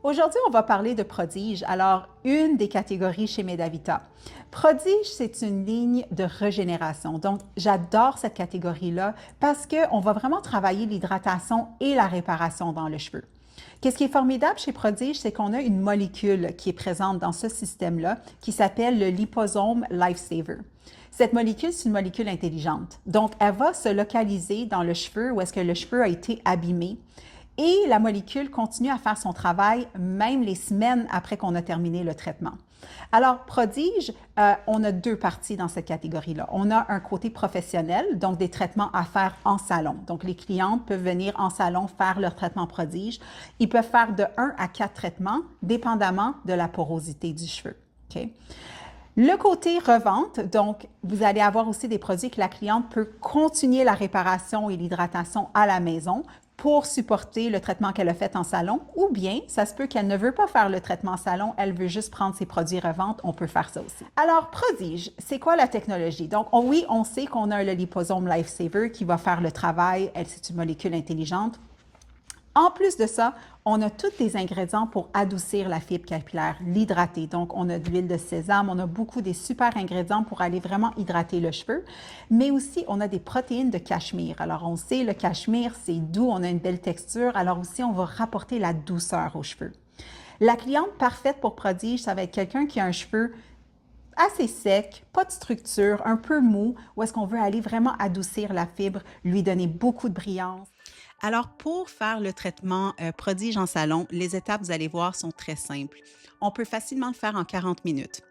Aujourd'hui, on va parler de Prodige, alors une des catégories chez Medavita. Prodige, c'est une ligne de régénération. Donc, j'adore cette catégorie-là parce qu'on va vraiment travailler l'hydratation et la réparation dans le cheveu. Qu'est-ce qui est formidable chez Prodige, c'est qu'on a une molécule qui est présente dans ce système-là qui s'appelle le liposome Lifesaver. Cette molécule, c'est une molécule intelligente. Donc, elle va se localiser dans le cheveu où est-ce que le cheveu a été abîmé. Et la molécule continue à faire son travail même les semaines après qu'on a terminé le traitement. Alors, Prodige, on a deux parties dans cette catégorie-là. On a un côté professionnel, donc des traitements à faire en salon. Donc, les clientes peuvent venir en salon faire leur traitement Prodige. Ils peuvent faire de 1 à 4 traitements, dépendamment de la porosité du cheveu. Okay? Le côté revente, donc vous allez avoir aussi des produits que la cliente peut continuer la réparation et l'hydratation à la maison pour supporter le traitement qu'elle a fait en salon, ou bien ça se peut qu'elle ne veut pas faire le traitement en salon, elle veut juste prendre ses produits revente, on peut faire ça aussi. Alors, Prodige, c'est quoi la technologie? Donc, oui, on sait qu'on a le liposome Lifesaver qui va faire le travail, c'est une molécule intelligente. En plus de ça, on a tous des ingrédients pour adoucir la fibre capillaire, l'hydrater. Donc, on a de l'huile de sésame, on a beaucoup des super ingrédients pour aller vraiment hydrater le cheveu. Mais aussi, on a des protéines de cachemire. Alors, on sait, le cachemire, c'est doux, on a une belle texture. Alors aussi, on va rapporter la douceur aux cheveux. La cliente parfaite pour Prodige, ça va être quelqu'un qui a un cheveu assez sec, pas de structure, un peu mou, où est-ce qu'on veut aller vraiment adoucir la fibre, lui donner beaucoup de brillance. Alors, pour faire le traitement Prodige en salon, les étapes, vous allez voir, sont très simples. On peut facilement le faire en 40 minutes.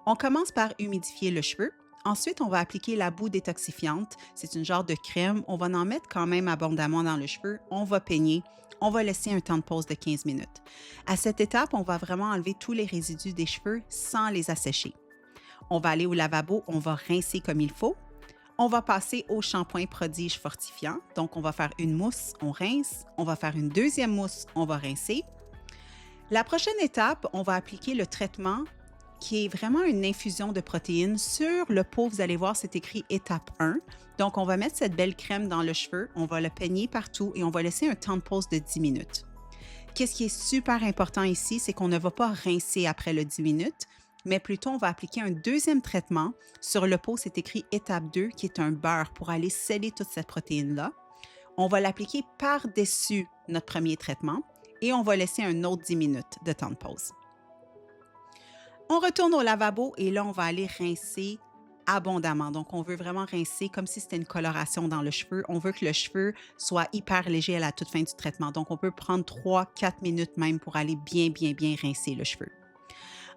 On commence par humidifier le cheveu. Ensuite, on va appliquer la boue détoxifiante. C'est une genre de crème. On va en mettre quand même abondamment dans le cheveu. On va peigner. On va laisser un temps de pause de 15 minutes. À cette étape, on va vraiment enlever tous les résidus des cheveux sans les assécher. On va aller au lavabo, on va rincer comme il faut. On va passer au shampoing Prodige fortifiant. Donc, on va faire une mousse, on rince. On va faire une deuxième mousse, on va rincer. La prochaine étape, on va appliquer le traitement qui est vraiment une infusion de protéines. Sur le pot, vous allez voir, c'est écrit étape 1. Donc, on va mettre cette belle crème dans le cheveu, on va le peigner partout et on va laisser un temps de pause de 10 minutes. Qu'est-ce qui est super important ici, c'est qu'on ne va pas rincer après le 10 minutes, mais plutôt on va appliquer un deuxième traitement. Sur le pot, c'est écrit étape 2, qui est un beurre pour aller sceller toute cette protéine-là. On va l'appliquer par-dessus notre premier traitement et on va laisser un autre 10 minutes de temps de pause. On retourne au lavabo et là, on va aller rincer abondamment. Donc, on veut vraiment rincer comme si c'était une coloration dans le cheveu. On veut que le cheveu soit hyper léger à la toute fin du traitement. Donc, on peut prendre 3-4 minutes même pour aller bien rincer le cheveu.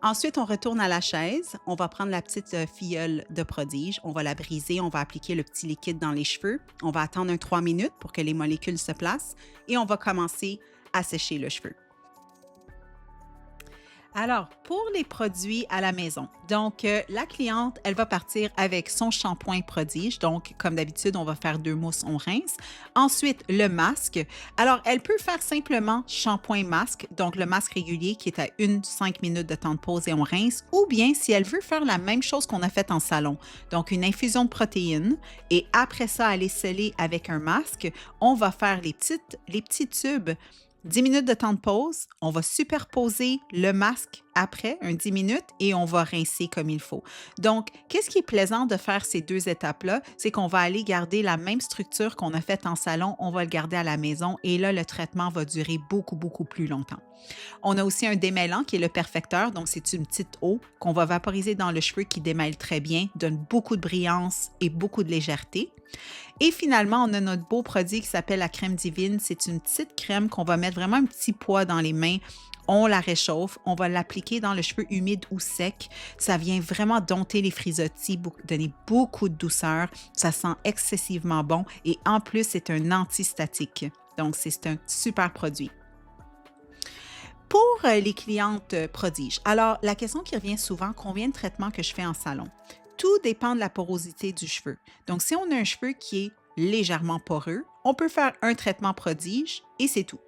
Ensuite, on retourne à la chaise. On va prendre la petite fiole de Prodige. On va la briser. On va appliquer le petit liquide dans les cheveux. On va attendre 3 minutes pour que les molécules se placent et on va commencer à sécher le cheveu. Alors, pour les produits à la maison, donc la cliente, elle va partir avec son shampoing Prodige. Donc, comme d'habitude, on va faire 2 mousses, on rince. Ensuite, le masque. Alors, elle peut faire simplement shampoing masque, donc le masque régulier qui est à 5 minutes de temps de pause et on rince. Ou bien, si elle veut faire la même chose qu'on a fait en salon, donc une infusion de protéines et après ça, aller sceller avec un masque, on va faire les petits tubes. 10 minutes de temps de pause, on va superposer le masque après, 10 minutes, et on va rincer comme il faut. Donc, qu'est-ce qui est plaisant de faire ces 2 étapes-là? C'est qu'on va aller garder la même structure qu'on a faite en salon, on va le garder à la maison et là, le traitement va durer beaucoup plus longtemps. On a aussi un démêlant qui est le perfecteur, donc c'est une petite eau qu'on va vaporiser dans le cheveu qui démêle très bien, donne beaucoup de brillance et beaucoup de légèreté. Et finalement, on a notre beau produit qui s'appelle la crème divine. C'est une petite crème qu'on va mettre vraiment un petit poids dans les mains. On la réchauffe, on va l'appliquer dans le cheveu humide ou sec. Ça vient vraiment dompter les frisottis, donner beaucoup de douceur. Ça sent excessivement bon et en plus, c'est un antistatique. Donc, c'est un super produit. Pour les clientes Prodige, alors la question qui revient souvent, combien de traitements que je fais en salon? Tout dépend de la porosité du cheveu. Donc, si on a un cheveu qui est légèrement poreux, on peut faire un traitement Prodige et c'est tout.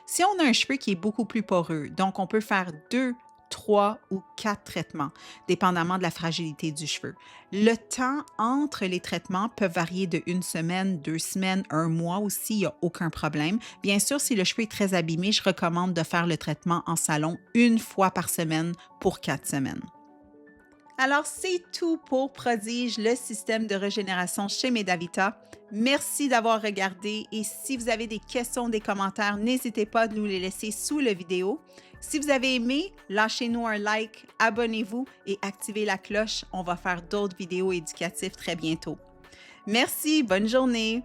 Si on a un cheveu qui est beaucoup plus poreux, donc on peut faire 2 3 ou 4 traitements, dépendamment de la fragilité du cheveu. Le temps entre les traitements peut varier de 1 semaine, 2 semaines, 1 mois aussi, il n'y a aucun problème. Bien sûr, si le cheveu est très abîmé, je recommande de faire le traitement en salon 1 fois par semaine pour 4 semaines. Alors, c'est tout pour Prodige, le système de régénération chez Medavita. Merci d'avoir regardé et si vous avez des questions, des commentaires, n'hésitez pas à nous les laisser sous la vidéo. Si vous avez aimé, lâchez-nous un like, abonnez-vous et activez la cloche. On va faire d'autres vidéos éducatives très bientôt. Merci, bonne journée!